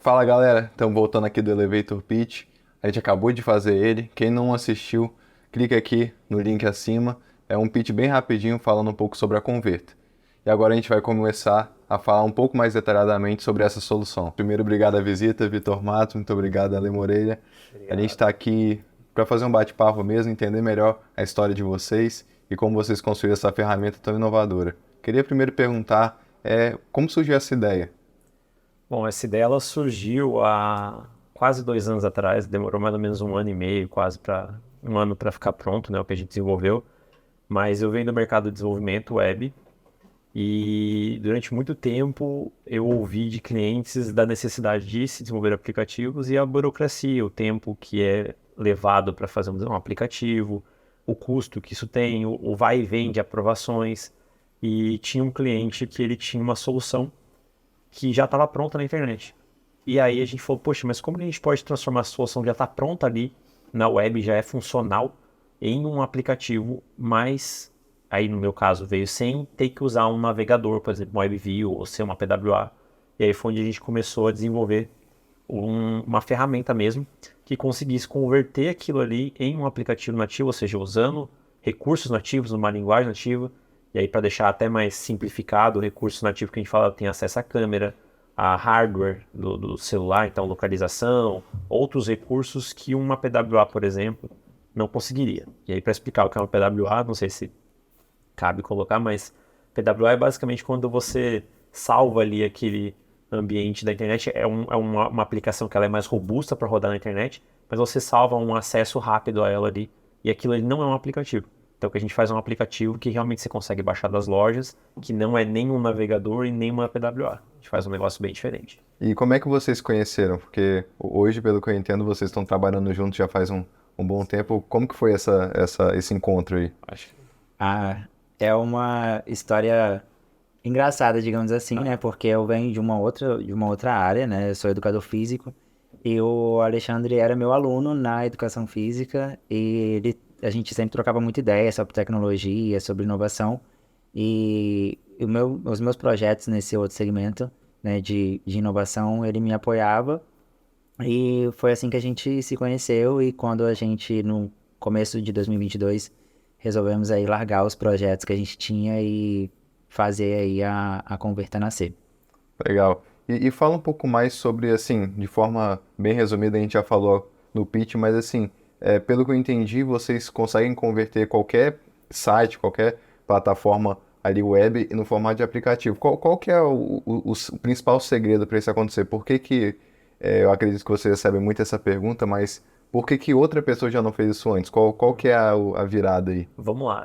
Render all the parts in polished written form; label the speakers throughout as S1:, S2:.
S1: Fala galera, estamos voltando aqui do Elevator Pitch. A gente acabou de fazer ele. Quem não assistiu, clica aqui no link acima. É um pitch bem rapidinho falando um pouco sobre a Converta. E agora a gente vai começar a falar um pouco mais detalhadamente sobre essa solução. Primeiro, obrigado à visita, Vitor Matos, muito obrigado, Ale Moreira. A gente
S2: Obrigado.
S1: está aqui para fazer um bate-papo mesmo, entender melhor a história de vocês e como vocês construíram essa ferramenta tão inovadora. Queria primeiro perguntar como surgiu essa ideia?
S2: Bom, essa ideia ela surgiu há quase 2 anos atrás, demorou mais ou menos um ano e meio, quase para um ano para ficar pronto, né, o que a gente desenvolveu. Mas eu venho do mercado de desenvolvimento web e durante muito tempo eu ouvi de clientes da necessidade de se desenvolver aplicativos e a burocracia, o tempo que é levado para fazer um aplicativo, o custo que isso tem, o vai e vem de aprovações. E tinha um cliente que ele tinha uma solução que já estava pronta na internet. E aí a gente falou, poxa, mas como a gente pode transformar a solução que já está pronta ali na web, já é funcional, em um aplicativo, mas aí no meu caso veio sem ter que usar um navegador, por exemplo, um WebView ou ser uma PWA. E aí foi onde a gente começou a desenvolver uma ferramenta mesmo que conseguisse converter aquilo ali em um aplicativo nativo, ou seja, usando recursos nativos, numa linguagem nativa. E aí, para deixar até mais simplificado, o recurso nativo que a gente fala tem acesso à câmera, a hardware do celular, então localização, outros recursos que uma PWA, por exemplo, não conseguiria. E aí, para explicar o que é uma PWA, não sei se cabe colocar, mas PWA é basicamente quando você salva ali aquele ambiente da internet, uma aplicação que ela é mais robusta para rodar na internet, mas você salva um acesso rápido a ela ali, e aquilo ali não é um aplicativo. Então o que a gente faz é um aplicativo que realmente você consegue baixar das lojas, que não é nem um navegador e nem uma PWA. A gente faz um negócio bem diferente.
S1: E como é que vocês se conheceram? Porque hoje, pelo que eu entendo, vocês estão trabalhando juntos já faz um bom tempo. Como que foi esse encontro aí?
S2: Acho.
S3: Ah, é uma história engraçada, digamos assim, né? Porque eu venho de uma outra área, né? Eu sou educador físico e o Alexandre era meu aluno na educação física e a gente sempre trocava muita ideia sobre tecnologia, sobre inovação e os meus projetos nesse outro segmento, né, de inovação, ele me apoiava e foi assim que a gente se conheceu e quando a gente, no começo de 2022, resolvemos aí largar os projetos que a gente tinha e fazer aí a Converta nascer.
S1: Legal. E fala um pouco mais sobre, assim, de forma bem resumida, a gente já falou no pitch, mas assim, pelo que eu entendi, vocês conseguem converter qualquer site, qualquer plataforma ali web no formato de aplicativo. Qual que é o principal segredo para isso acontecer? Por que que, eu acredito que você recebe muito essa pergunta, mas por que que outra pessoa já não fez isso antes? Qual que é a virada aí?
S2: Vamos lá.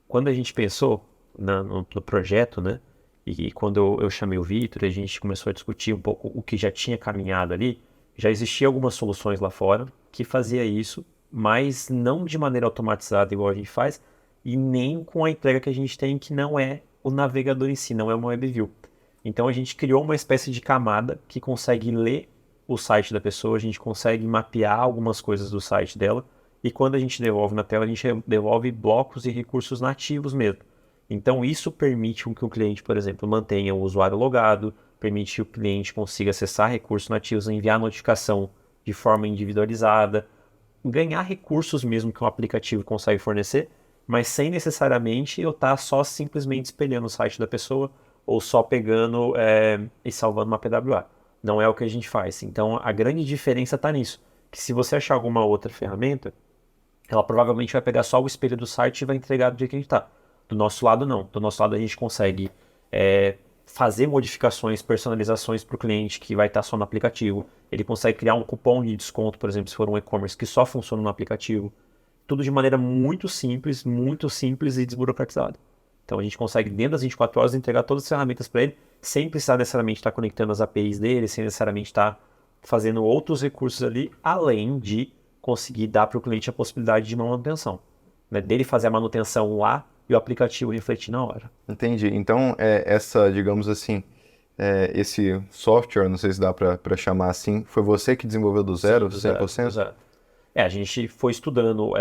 S2: Quando a gente pensou no projeto, né? E quando eu chamei o Vitor, a gente começou a discutir um pouco o que já tinha caminhado ali. Já existiam algumas soluções lá fora que fazia isso, mas não de maneira automatizada igual a gente faz, e nem com a entrega que a gente tem, que não é o navegador em si, não é uma WebView. Então a gente criou uma espécie de camada que consegue ler o site da pessoa, a gente consegue mapear algumas coisas do site dela, e quando a gente devolve na tela, a gente devolve blocos e recursos nativos mesmo. Então isso permite que o cliente, por exemplo, mantenha o usuário logado, permite que o cliente consiga acessar recursos nativos, enviar notificação de forma individualizada, ganhar recursos mesmo que um aplicativo consegue fornecer, mas sem necessariamente eu estar só simplesmente espelhando o site da pessoa ou só pegando e salvando uma PWA. Não é o que a gente faz. Então a grande diferença está nisso, que se você achar alguma outra ferramenta, ela provavelmente vai pegar só o espelho do site e vai entregar do jeito que a gente está. Do nosso lado, não. Do nosso lado, a gente consegue fazer modificações, personalizações para o cliente que vai estar só no aplicativo. Ele consegue criar um cupom de desconto, por exemplo, se for um e-commerce que só funciona no aplicativo. Tudo de maneira muito simples e desburocratizada. Então a gente consegue, dentro das 24 horas, entregar todas as ferramentas para ele, sem precisar necessariamente estar conectando as APIs dele, sem necessariamente estar fazendo outros recursos ali, além de conseguir dar para o cliente a possibilidade de manutenção, né? Dele fazer a manutenção lá e o aplicativo refletir na hora.
S1: Entendi. Então, digamos assim, esse software, não sei se dá para chamar assim, foi você que desenvolveu do
S2: Sim,
S1: zero,
S2: do
S1: cem por
S2: zero, do
S1: cento?
S2: zero. A gente foi estudando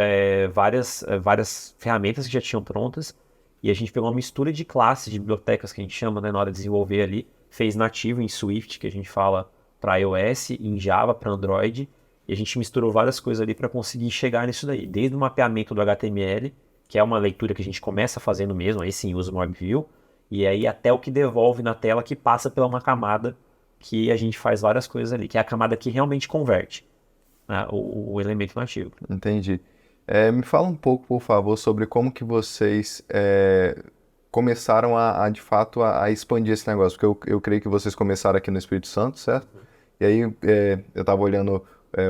S2: várias ferramentas que já tinham prontas e a gente pegou uma mistura de classes, de bibliotecas que a gente chama, né, na hora de desenvolver ali, fez nativo em Swift, que a gente fala para iOS, em Java para Android, e a gente misturou várias coisas ali para conseguir chegar nisso daí, desde o mapeamento do HTML, que é uma leitura que a gente começa fazendo mesmo, aí sim usa o WebView, e aí até o que devolve na tela, que passa pela uma camada que a gente faz várias coisas ali, que é a camada que realmente converte, né, o elemento nativo.
S1: Entendi. Me fala um pouco, por favor, sobre como que vocês começaram de fato, a expandir esse negócio, porque eu creio que vocês começaram aqui no Espírito Santo, certo? E aí eu estava olhando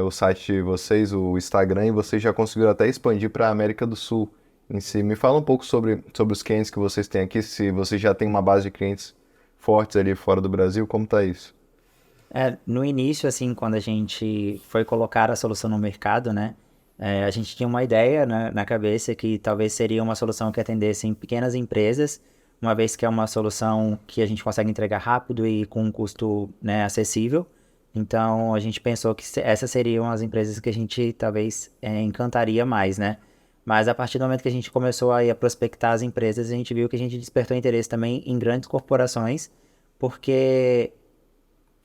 S1: o site de vocês, o Instagram, e vocês já conseguiram até expandir para a América do Sul em si. Me fala um pouco sobre os clientes que vocês têm aqui, se vocês já têm uma base de clientes fortes ali fora do Brasil, como tá isso?
S3: No início, assim, quando a gente foi colocar a solução no mercado, né, a gente tinha uma ideia, né, na cabeça que talvez seria uma solução que atendesse em pequenas empresas, uma vez que é uma solução que a gente consegue entregar rápido e com um custo, né, acessível. Então, a gente pensou que essas seriam as empresas que a gente talvez encantaria mais, né? Mas a partir do momento que a gente começou a prospectar as empresas, a gente viu que a gente despertou interesse também em grandes corporações, porque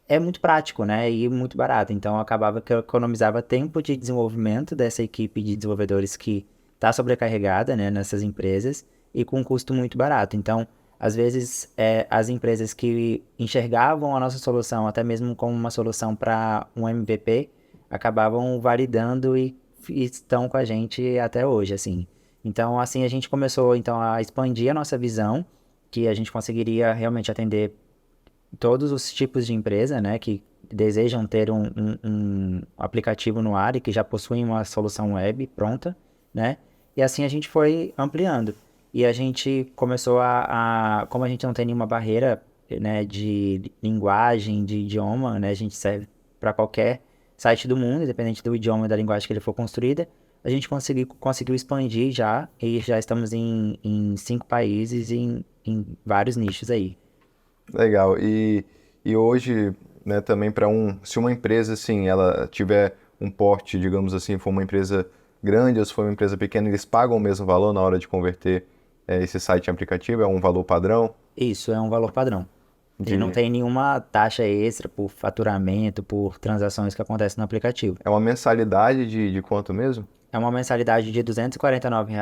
S3: é muito prático, né? E muito barato. Então, acabava que eu economizava tempo de desenvolvimento dessa equipe de desenvolvedores que está sobrecarregada, né, nessas empresas e com um custo muito barato. Então, às vezes, as empresas que enxergavam a nossa solução, até mesmo como uma solução para um MVP, acabavam validando e estão com a gente até hoje, assim. Então, assim, a gente começou, então, a expandir a nossa visão, que a gente conseguiria realmente atender todos os tipos de empresa, né, que desejam ter um aplicativo no ar e que já possuem uma solução web pronta, né, e assim a gente foi ampliando. E a gente começou como a gente não tem nenhuma barreira, né, de linguagem, de idioma, né, a gente serve para qualquer site do mundo, independente do idioma e da linguagem que ele for construída, a gente conseguiu expandir já, e já estamos em 5 países e em vários nichos aí.
S1: Legal. E hoje, né, também se uma empresa assim, ela tiver um porte, digamos assim, for uma empresa grande ou se for uma empresa pequena, eles pagam o mesmo valor na hora de converter esse site em aplicativo? É um valor padrão?
S3: Isso é um valor padrão. E não tem nenhuma taxa extra por faturamento, por transações que acontecem no aplicativo.
S1: É uma mensalidade de quanto mesmo?
S3: É uma mensalidade de R$ 249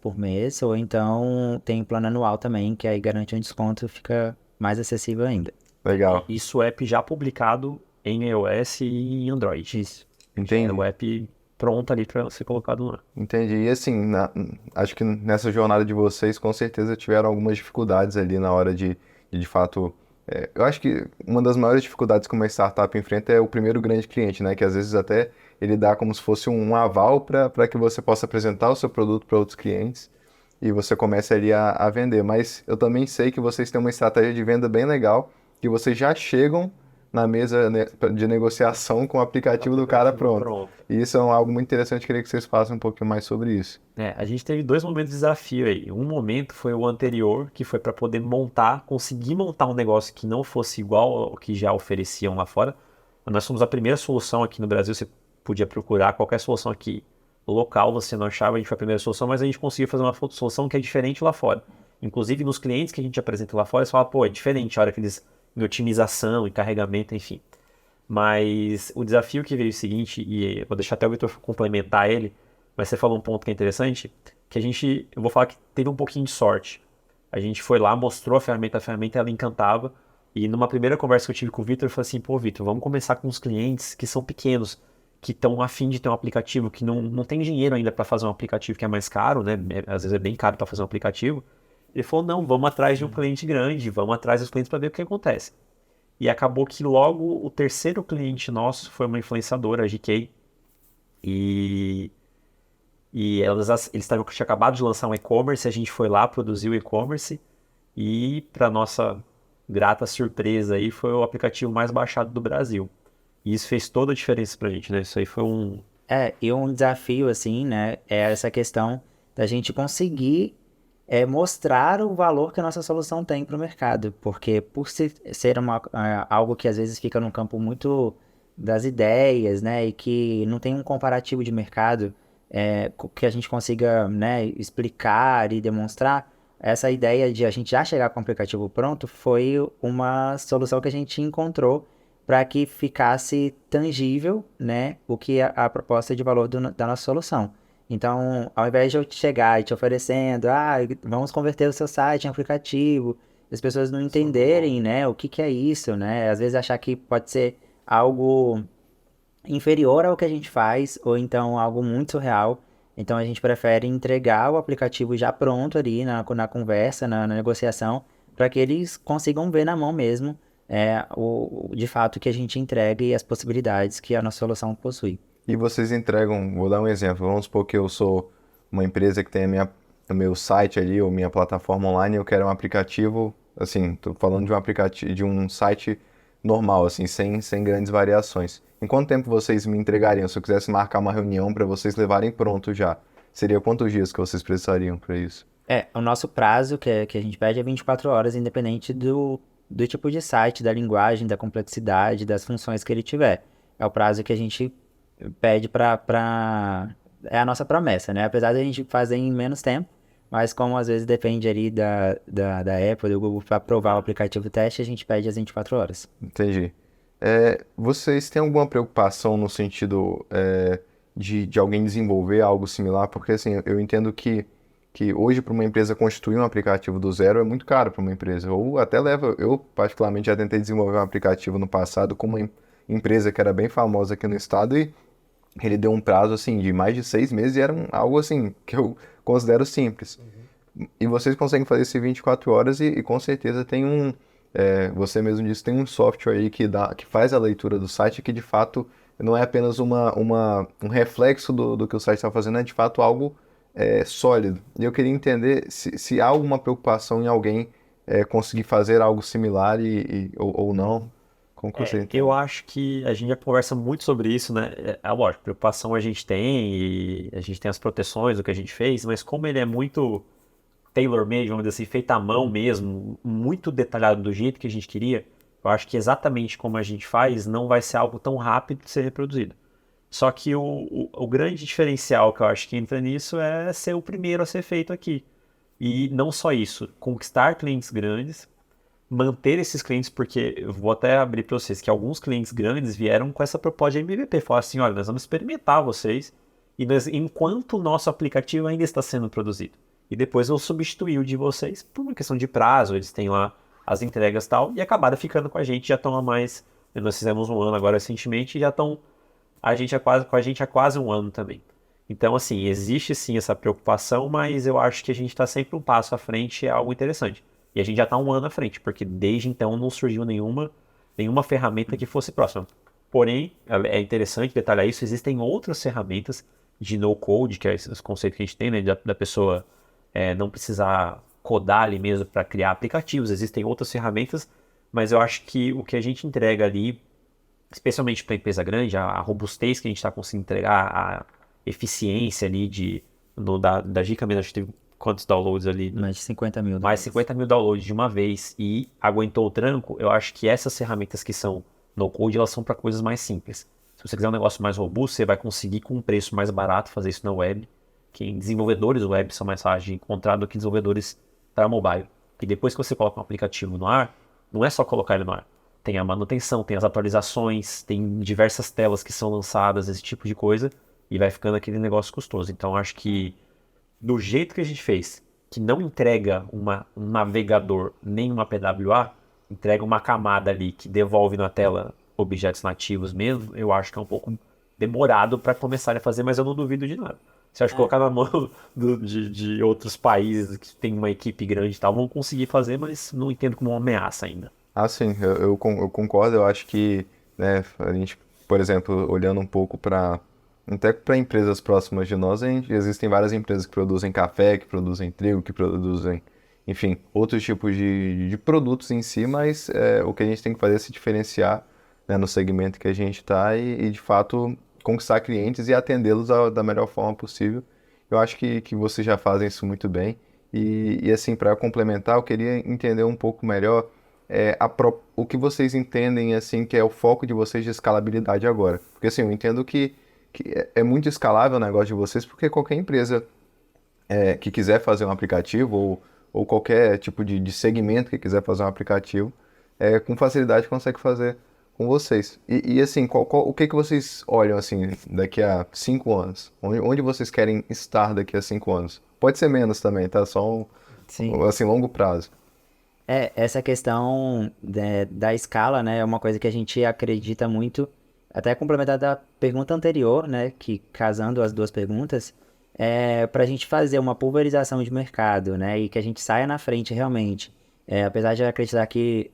S3: por mês, ou então tem plano anual também, que aí garante um desconto e fica mais acessível ainda.
S1: Legal.
S2: Isso é app já publicado em iOS e em Android.
S3: Isso.
S1: Entendi.
S2: É o app pronto ali para ser colocado lá.
S1: Entendi. E assim, acho que nessa jornada de vocês, com certeza tiveram algumas dificuldades ali na hora de fato. Eu acho que uma das maiores dificuldades que uma startup enfrenta é o primeiro grande cliente, né? Que às vezes até ele dá como se fosse um aval para que você possa apresentar o seu produto para outros clientes e você comece ali a vender. Mas eu também sei que vocês têm uma estratégia de venda bem legal, que vocês já chegam na mesa de negociação com o aplicativo do cara pronto. E isso é algo muito interessante, queria que vocês façam um pouquinho mais sobre isso.
S2: A gente teve 2 momentos de desafio aí. Um momento foi o anterior, que foi para poder conseguir montar um negócio que não fosse igual ao que já ofereciam lá fora. Nós somos a primeira solução aqui no Brasil, você podia procurar qualquer solução aqui local, você não achava, a gente foi a primeira solução, mas a gente conseguiu fazer uma solução que é diferente lá fora. Inclusive, nos clientes que a gente apresenta lá fora, eles falam, pô, é diferente a hora que eles em otimização e carregamento, enfim. Mas o desafio que veio é o seguinte, e eu vou deixar até o Vitor complementar ele, mas você falou um ponto que é interessante, que eu vou falar que teve um pouquinho de sorte. A gente foi lá, mostrou a ferramenta ela encantava, e numa primeira conversa que eu tive com o Vitor, eu falei assim, pô, Vitor, vamos começar com os clientes que são pequenos, que estão a fim de ter um aplicativo, que não tem dinheiro ainda para fazer um aplicativo que é mais caro, né? Às vezes é bem caro para fazer um aplicativo. Ele falou, não, vamos atrás de um cliente grande, vamos atrás dos clientes para ver o que acontece. E acabou que logo o terceiro cliente nosso foi uma influenciadora, a GK, e eles tinham acabado de lançar um e-commerce, a gente foi lá, produziu o e-commerce, e para nossa grata surpresa aí, foi o aplicativo mais baixado do Brasil. E isso fez toda a diferença pra gente, né? Isso aí foi um...
S3: E um desafio, assim, né, é essa questão da gente conseguir mostrar o valor que a nossa solução tem para o mercado, porque por ser algo que às vezes fica no campo muito das ideias, né, e que não tem um comparativo de mercado que a gente consiga, né, explicar e demonstrar, essa ideia de a gente já chegar com o aplicativo pronto foi uma solução que a gente encontrou para que ficasse tangível, né, o que a proposta de valor da nossa solução. Então, ao invés de eu chegar e te oferecendo, vamos converter o seu site em aplicativo, as pessoas não entenderem, né, o que que é isso, né, às vezes achar que pode ser algo inferior ao que a gente faz, ou então algo muito surreal. Então a gente prefere entregar o aplicativo já pronto ali na conversa, na negociação, para que eles consigam ver na mão mesmo de fato que a gente entrega e as possibilidades que a nossa solução possui.
S1: E vocês entregam, vou dar um exemplo, vamos supor que eu sou uma empresa que tem o meu site ali, ou minha plataforma online, eu quero um aplicativo, assim, tô falando de um aplicativo, de um site normal, assim, sem grandes variações. Em quanto tempo vocês me entregariam? Se eu quisesse marcar uma reunião para vocês levarem pronto já, seria quantos dias que vocês precisariam para isso?
S3: O nosso prazo que a gente pede é 24 horas, independente do tipo de site, da linguagem, da complexidade, das funções que ele tiver. É o prazo que a gente pede É a nossa promessa, né? Apesar de a gente fazer em menos tempo, mas como às vezes depende ali da Apple, do Google, para aprovar o aplicativo teste, a gente pede as 24 horas.
S1: Entendi. Vocês têm alguma preocupação no sentido de alguém desenvolver algo similar? Porque assim, eu entendo que hoje para uma empresa constituir um aplicativo do zero é muito caro para uma empresa. Ou até leva, eu particularmente já tentei desenvolver um aplicativo no passado com uma empresa que era bem famosa aqui no estado e ele deu um prazo assim de mais de 6 meses e era algo assim que eu considero simples. E vocês conseguem fazer isso em 24 horas e com certeza tem você mesmo disse, tem um software aí que faz a leitura do site que de fato não é apenas um reflexo do que o site está fazendo, é de fato algo sólido. E eu queria entender se há alguma preocupação em alguém conseguir fazer algo similar ou não. Como que você entende?
S2: Eu acho que a gente já conversa muito sobre isso, né? Lógico, preocupação a gente tem e a gente tem as proteções do que a gente fez, mas como ele é muito tailor-made, vamos dizer assim, feito à mão mesmo, muito detalhado do jeito que a gente queria, eu acho que exatamente como a gente faz, não vai ser algo tão rápido de ser reproduzido. Só que o grande diferencial que eu acho que entra nisso é ser o primeiro a ser feito aqui. E não só isso, conquistar clientes grandes, manter esses clientes, porque eu vou até abrir para vocês que alguns clientes grandes vieram com essa proposta de MVP, falaram assim, olha, nós vamos experimentar vocês enquanto o nosso aplicativo ainda está sendo produzido. E depois eu substituir o de vocês por uma questão de prazo, eles têm lá as entregas e tal, e acabaram ficando com a gente, já estão há mais, nós fizemos um ano agora recentemente, e já estão com a gente há quase um ano também. Então, assim, existe sim essa preocupação, mas eu acho que a gente está sempre um passo à frente, é algo interessante. E a gente já está um ano à frente, porque desde então não surgiu nenhuma ferramenta que fosse próxima. Porém, é interessante detalhar isso, existem outras ferramentas de no-code, que é esse conceito que a gente tem, né, da pessoa não precisar codar ali mesmo para criar aplicativos. Existem outras ferramentas, mas eu acho que o que a gente entrega ali, especialmente para empresa grande, a robustez que a gente está conseguindo entregar, a eficiência ali da Gica mesmo, a gente teve quantos downloads ali?
S3: Mais de 50 mil.
S2: Mais 50 mil downloads de uma vez e aguentou o tranco. Eu acho que essas ferramentas que são no-code, elas são para coisas mais simples. Se você quiser um negócio mais robusto, você vai conseguir com um preço mais barato fazer isso na web. Que desenvolvedores web são mais fáceis de encontrar do que desenvolvedores para mobile. E depois que você coloca um aplicativo no ar, não é só colocar ele no ar. Tem a manutenção, tem as atualizações, tem diversas telas que são lançadas, esse tipo de coisa, e vai ficando aquele negócio custoso. Então acho que do jeito que a gente fez, que não entrega um navegador nem uma PWA, entrega uma camada ali que devolve na tela objetos nativos mesmo, eu acho que é um pouco demorado para começar a fazer, mas eu não duvido de nada. Se eu acho que colocar na mão de outros países que tem uma equipe grande e tal, vão conseguir fazer, mas não entendo como uma ameaça ainda.
S1: Ah, sim, eu concordo. Eu acho que, né, a gente, por exemplo, olhando um pouco até para empresas próximas de nós, existem várias empresas que produzem café, que produzem trigo, que produzem, enfim, outros tipos de produtos em si, mas o que a gente tem que fazer é se diferenciar, né, no segmento que a gente está e, de fato, conquistar clientes e atendê-los da melhor forma possível. Eu acho que vocês já fazem isso muito bem. E assim, para complementar, eu queria entender um pouco melhor o que vocês entendem assim que é o foco de vocês de escalabilidade agora. Porque assim, eu entendo que é muito escalável o negócio de vocês, porque qualquer empresa que quiser fazer um aplicativo ou qualquer tipo de segmento que quiser fazer um aplicativo, com facilidade consegue fazer com vocês. E assim, o que que vocês olham assim daqui a 5 anos? Onde vocês querem estar daqui a 5 anos? Pode ser menos também, tá? Só
S3: Sim.
S1: assim, longo prazo.
S3: Essa questão da escala, né, é uma coisa que a gente acredita muito, até complementar da pergunta anterior, né, que casando as duas perguntas, para a gente fazer uma pulverização de mercado, né, e que a gente saia na frente realmente. Apesar de eu acreditar que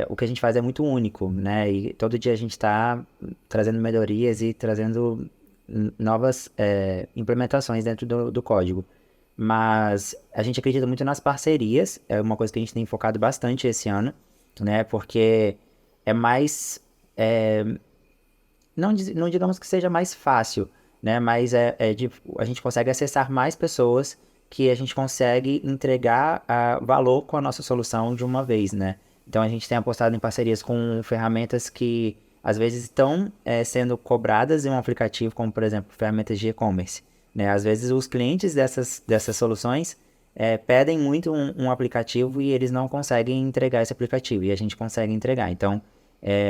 S3: o que a gente faz é muito único, né, e todo dia a gente está trazendo melhorias e trazendo novas implementações dentro do código. Mas a gente acredita muito nas parcerias, é uma coisa que a gente tem focado bastante esse ano, né? Porque é mais. Não digamos que seja mais fácil, né? Mas a gente consegue acessar mais pessoas que a gente consegue entregar valor com a nossa solução de uma vez, né? Então a gente tem apostado em parcerias com ferramentas que às vezes estão sendo cobradas em um aplicativo, como por exemplo, ferramentas de e-commerce, né? Às vezes os clientes dessas soluções pedem muito um aplicativo e eles não conseguem entregar esse aplicativo, e a gente consegue entregar. Então,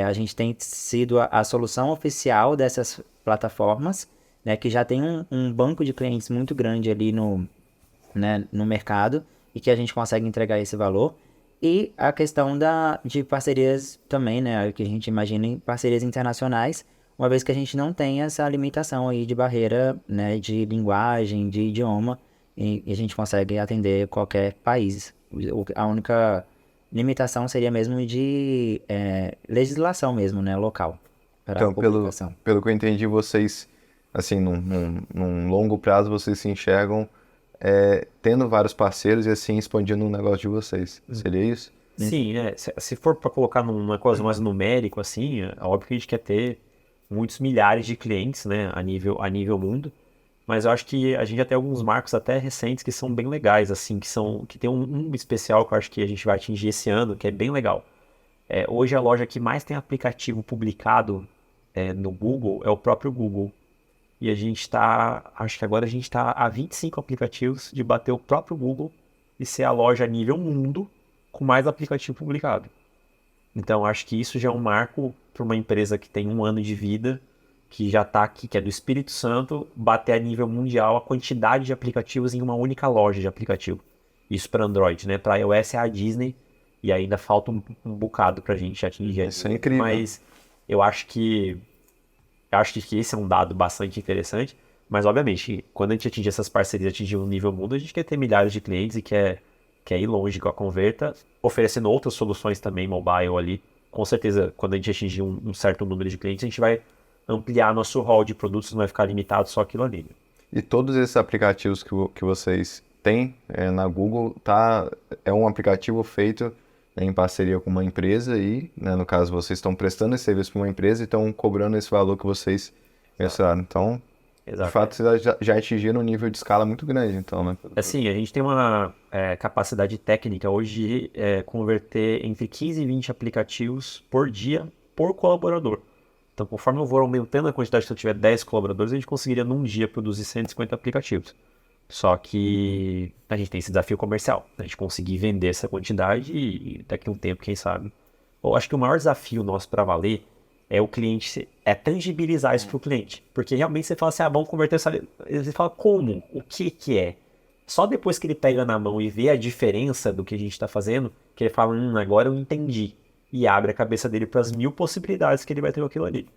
S3: a gente tem sido a solução oficial dessas plataformas, né, que já tem um banco de clientes muito grande ali né, no mercado e que a gente consegue entregar esse valor. E a questão de parcerias também, né, que a gente imagina em parcerias internacionais, uma vez que a gente não tem essa limitação aí de barreira, né, de linguagem, de idioma, e a gente consegue atender qualquer país. A única limitação seria mesmo de legislação mesmo, né, local, para a
S1: Então,
S3: publicação.
S1: pelo que eu entendi, vocês, assim, num longo prazo, vocês se enxergam tendo vários parceiros e assim expandindo o negócio de vocês. Seria isso?
S2: Sim, se for para colocar numa coisa mais numérico, assim, é óbvio que a gente quer ter muitos milhares de clientes, né, a nível mundo, mas eu acho que a gente já tem alguns marcos até recentes que são bem legais, assim, que tem um especial que eu acho que a gente vai atingir esse ano, que é bem legal. Hoje a loja que mais tem aplicativo publicado no Google é o próprio Google. E acho que agora a gente está a 25 aplicativos de bater o próprio Google e ser a loja a nível mundo com mais aplicativo publicado. Então, acho que isso já é um marco para uma empresa que tem 1 ano de vida, que já está aqui, que é do Espírito Santo, bater a nível mundial a quantidade de aplicativos em uma única loja de aplicativo. Isso para Android, né? Para iOS é a Disney e ainda falta um bocado para a gente atingir.
S1: Isso é incrível.
S2: Mas eu acho que esse é um dado bastante interessante. Mas, obviamente, quando a gente atingir essas parcerias, atingir um nível mundo, a gente quer ter milhares de clientes e quer ir longe com a Converta, oferecendo outras soluções também, mobile ali. Com certeza, quando a gente atingir um certo número de clientes, a gente vai ampliar nosso hall de produtos, não vai ficar limitado só aquilo ali.
S1: E todos esses aplicativos que vocês têm na Google, é um aplicativo feito em parceria com uma empresa e, né, no caso, vocês estão prestando esse serviço para uma empresa e estão cobrando esse valor que vocês pensaram. Então,
S2: Exato.
S1: de fato, vocês já atingiram um nível de escala muito grande, então, né?
S2: Assim, a gente tem uma capacidade técnica hoje de converter entre 15 e 20 aplicativos por dia por colaborador. Então, conforme eu vou aumentando a quantidade, se eu tiver 10 colaboradores, a gente conseguiria num dia produzir 150 aplicativos. Só que a gente tem esse desafio comercial, a gente conseguir vender essa quantidade e daqui a um tempo, quem sabe. Eu acho que o maior desafio nosso para valer é o cliente, tangibilizar isso para o cliente. Porque realmente você fala assim, vamos converter essa... Você fala, como? O que é? Só depois que ele pega na mão e vê a diferença do que a gente está fazendo, que ele fala, agora eu entendi. E abre a cabeça dele para as 1000 possibilidades que ele vai ter com aquilo ali.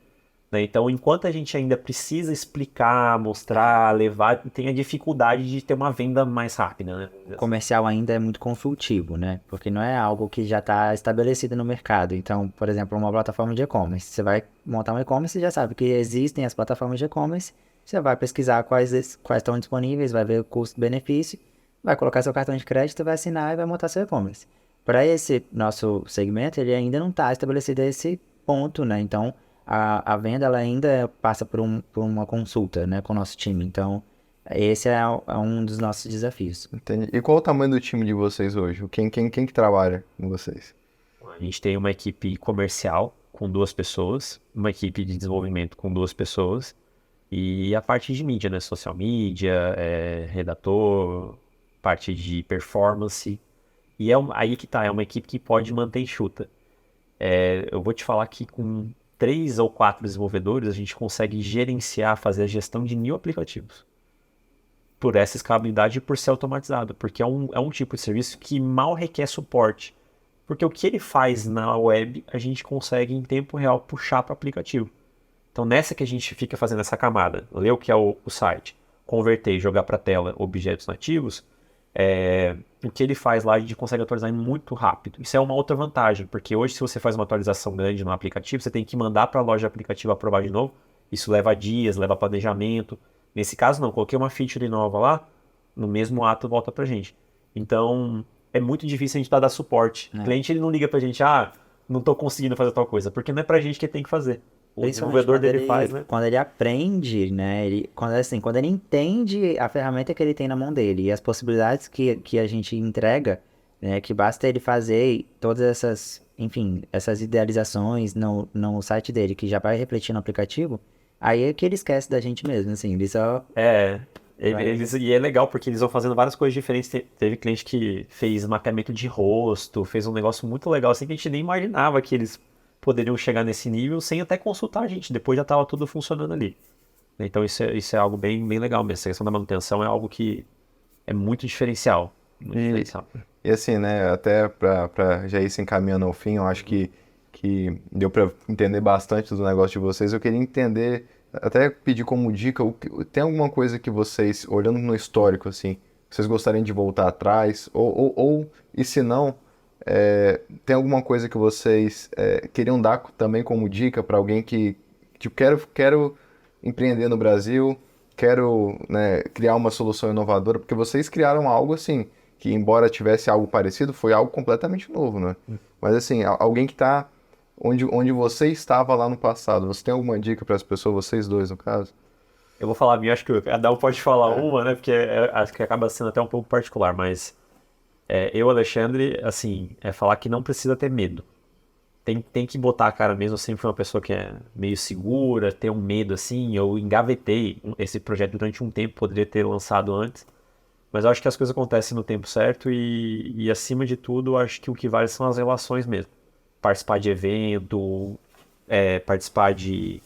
S2: Né? Então, enquanto a gente ainda precisa explicar, mostrar, levar, tem a dificuldade de ter uma venda mais rápida, né?
S3: O comercial ainda é muito consultivo, né? Porque não é algo que já está estabelecido no mercado. Então, por exemplo, uma plataforma de e-commerce. Você vai montar um e-commerce e já sabe que existem as plataformas de e-commerce. Você vai pesquisar quais estão disponíveis, vai ver o custo-benefício, vai colocar seu cartão de crédito, vai assinar e vai montar seu e-commerce. Para esse nosso segmento, ele ainda não está estabelecido a esse ponto, né? Então, a venda ela ainda passa por uma consulta, né, com o nosso time. Então, esse é um dos nossos desafios.
S1: Entendi. E qual o tamanho do time de vocês hoje? Quem que trabalha com vocês?
S2: A gente tem uma equipe comercial com 2 pessoas, uma equipe de desenvolvimento com 2 pessoas e a parte de mídia, né? Social media, redator, parte de performance. E aí que tá, é uma equipe que pode manter enxuta. Eu vou te falar que com 3 ou 4 desenvolvedores, a gente consegue gerenciar, fazer a gestão de 1.000 aplicativos. Por essa escalabilidade e por ser automatizado. Porque é um tipo de serviço que mal requer suporte. Porque o que ele faz na web, a gente consegue em tempo real puxar para o aplicativo. Então nessa que a gente fica fazendo essa camada, ler o que é o site, converter e jogar para a tela objetos nativos, o que ele faz lá a gente consegue atualizar muito rápido. Isso é uma outra vantagem, porque hoje se você faz uma atualização grande no aplicativo, você tem que mandar para a loja de aplicativo aprovar de novo. Isso leva dias, leva planejamento. Nesse caso não, coloquei uma feature nova lá, no mesmo ato volta pra gente. Então é muito difícil a gente dar suporte. O cliente ele não liga pra gente, não tô conseguindo fazer tal coisa, porque não é pra gente que tem que fazer. O desenvolvedor dele faz, né?
S3: Quando ele aprende, né? Quando ele entende a ferramenta que ele tem na mão dele e as possibilidades que a gente entrega, né? Que basta ele fazer todas essas, enfim, essas idealizações no site dele, que já vai refletir no aplicativo, aí é que ele esquece da gente mesmo, assim, ele só...
S2: E é legal porque eles vão fazendo várias coisas diferentes. Teve cliente que fez mapeamento de rosto, fez um negócio muito legal, assim, que a gente nem imaginava que eles poderiam chegar nesse nível sem até consultar a gente. Depois já estava tudo funcionando ali. Então isso é algo bem, bem legal mesmo. Essa questão da manutenção é algo que é muito diferencial. Muito diferencial.
S1: E assim, né, até para já ir se encaminhando ao fim, eu acho que deu para entender bastante do negócio de vocês. Eu queria entender, até pedir como dica, tem alguma coisa que vocês, olhando no histórico, assim, vocês gostariam de voltar atrás? E se não, tem alguma coisa que vocês queriam dar também como dica para alguém que, tipo, quero empreender no Brasil, quero, né, criar uma solução inovadora, porque vocês criaram algo assim, que embora tivesse algo parecido, foi algo completamente novo, né? Mas assim, alguém que está onde você estava lá no passado, você tem alguma dica para as pessoas, vocês dois no caso?
S2: Eu vou falar a minha, acho que cada um pode falar uma, né? Porque acho que acaba sendo até um pouco particular, mas eu, Alexandre, assim, falar que não precisa ter medo. Tem que botar a cara mesmo. Eu sempre fui uma pessoa que é meio segura, tem um medo, assim. Eu engavetei esse projeto durante um tempo, poderia ter lançado antes. Mas eu acho que as coisas acontecem no tempo certo e acima de tudo, eu acho que o que vale são as relações mesmo. Participar de evento, participar de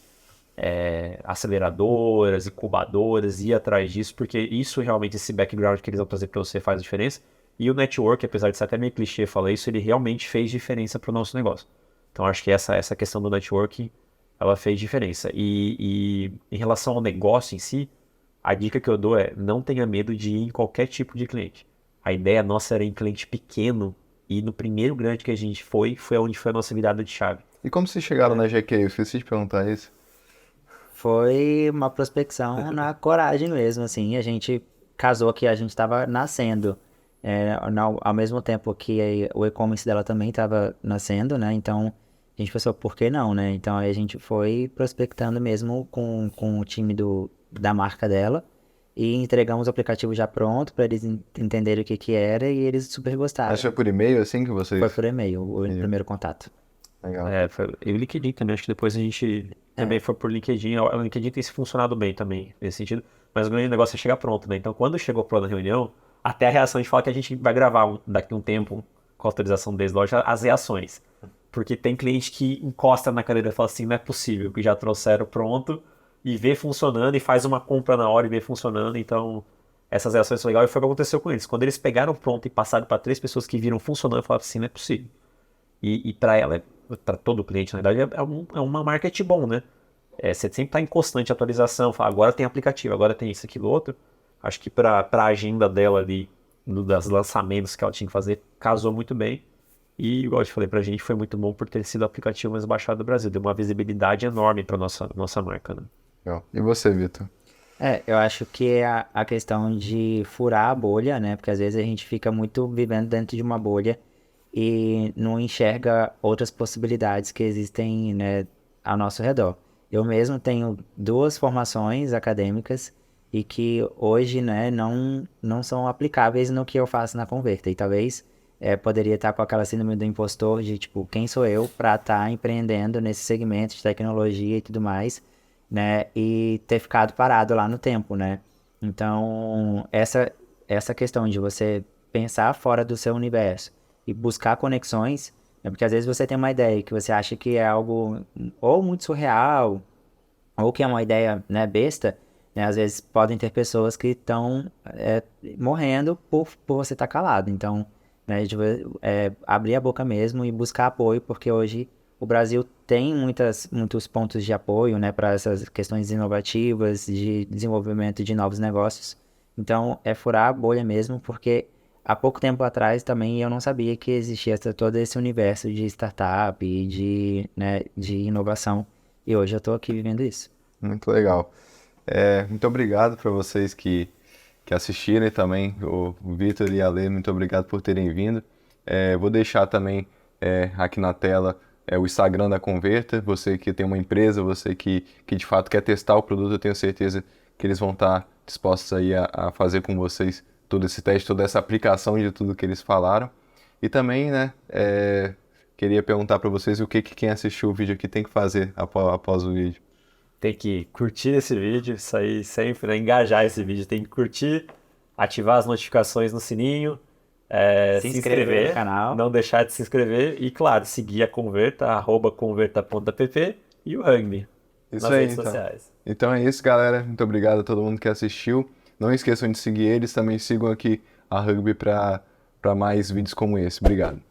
S2: aceleradoras, incubadoras, ir atrás disso, porque isso realmente, esse background que eles vão trazer para você faz a diferença. E o network, apesar de ser até meio clichê falar isso, ele realmente fez diferença para o nosso negócio. Então acho que essa questão do networking, ela fez diferença. E em relação ao negócio em si, a dica que eu dou é não tenha medo de ir em qualquer tipo de cliente. A ideia nossa era em cliente pequeno e no primeiro grande que a gente foi onde foi a nossa virada de chave.
S1: E como vocês chegaram na GQ? Eu esqueci de perguntar isso.
S3: Foi uma prospecção na coragem mesmo, assim, a gente casou que a gente estava nascendo, ao mesmo tempo que o e-commerce dela também estava nascendo, né, então a gente pensou, por que não, né, então aí a gente foi prospectando mesmo com o time da marca dela e entregamos o aplicativo já pronto para eles entenderem o que era e eles super gostaram.
S1: Mas foi por e-mail assim que vocês...
S3: Foi por e-mail, o primeiro contato.
S1: Legal.
S2: E o LinkedIn também, acho que depois a gente também foi por LinkedIn. O LinkedIn tem se funcionado bem também, nesse sentido. Mas o grande negócio é chegar pronto, né? Então, quando chegou pronto na reunião, até a reação a gente fala que a gente vai gravar daqui a um tempo, com a autorização desde loja, as reações. Porque tem cliente que encosta na cadeira e fala assim, não é possível, que já trouxeram pronto e vê funcionando e faz uma compra na hora e vê funcionando. Então, essas reações são legais e foi o que aconteceu com eles. Quando eles pegaram pronto e passaram para 3 pessoas que viram funcionando, falaram assim, não é possível. E para ela, para todo cliente, na verdade, é uma marketing bom, né? Você sempre está em constante atualização, fala, agora tem aplicativo, agora tem isso, aquilo, outro. Acho que para a agenda dela ali, dos lançamentos que ela tinha que fazer, casou muito bem. E, igual eu te falei, pra gente foi muito bom por ter sido o aplicativo mais baixado do Brasil. Deu uma visibilidade enorme para nossa marca, né?
S1: Legal. E você, Vitor?
S3: Eu acho que é a questão de furar a bolha, né? Porque às vezes a gente fica muito vivendo dentro de uma bolha e não enxerga outras possibilidades que existem, né, ao nosso redor. Eu mesmo tenho 2 formações acadêmicas e que hoje, né, não são aplicáveis no que eu faço na Converta. E talvez poderia estar com aquela síndrome do impostor de, tipo, quem sou eu para estar empreendendo nesse segmento de tecnologia e tudo mais, né, e ter ficado parado lá no tempo, né. Então, essa questão de você pensar fora do seu universo e buscar conexões, porque às vezes você tem uma ideia que você acha que é algo ou muito surreal, ou que é uma ideia, né, besta, né, às vezes podem ter pessoas que estão morrendo por você estar calado. Então, né, abrir a boca mesmo e buscar apoio, porque hoje o Brasil tem muitos pontos de apoio, né, para essas questões inovativas, de desenvolvimento de novos negócios. Então, é furar a bolha mesmo, porque há pouco tempo atrás também eu não sabia que existia todo esse universo de startup e de inovação. E hoje eu tô aqui vivendo isso.
S1: Muito legal. Muito obrigado para vocês que assistiram e também o Vitor e a Lê, muito obrigado por terem vindo. Vou deixar também aqui na tela o Instagram da Converta. Você que tem uma empresa, você que de fato quer testar o produto, eu tenho certeza que eles vão estar dispostos aí a fazer com vocês todo esse teste, toda essa aplicação de tudo que eles falaram. E também, né, queria perguntar para vocês o que quem assistiu o vídeo aqui tem que fazer após o vídeo.
S2: Tem que curtir esse vídeo, isso aí sempre, né? Engajar esse vídeo. Tem que curtir, ativar as notificações no sininho, se inscrever
S3: no canal.
S2: Não deixar de se inscrever e, claro, seguir a Converta, @converta.app e o Rugby
S1: Isso
S2: nas
S1: aí,
S2: redes
S1: então.
S2: sociais.
S1: Então é isso, galera. Muito obrigado a todo mundo que assistiu. Não esqueçam de seguir eles, também sigam aqui a Rugby para mais vídeos como esse. Obrigado.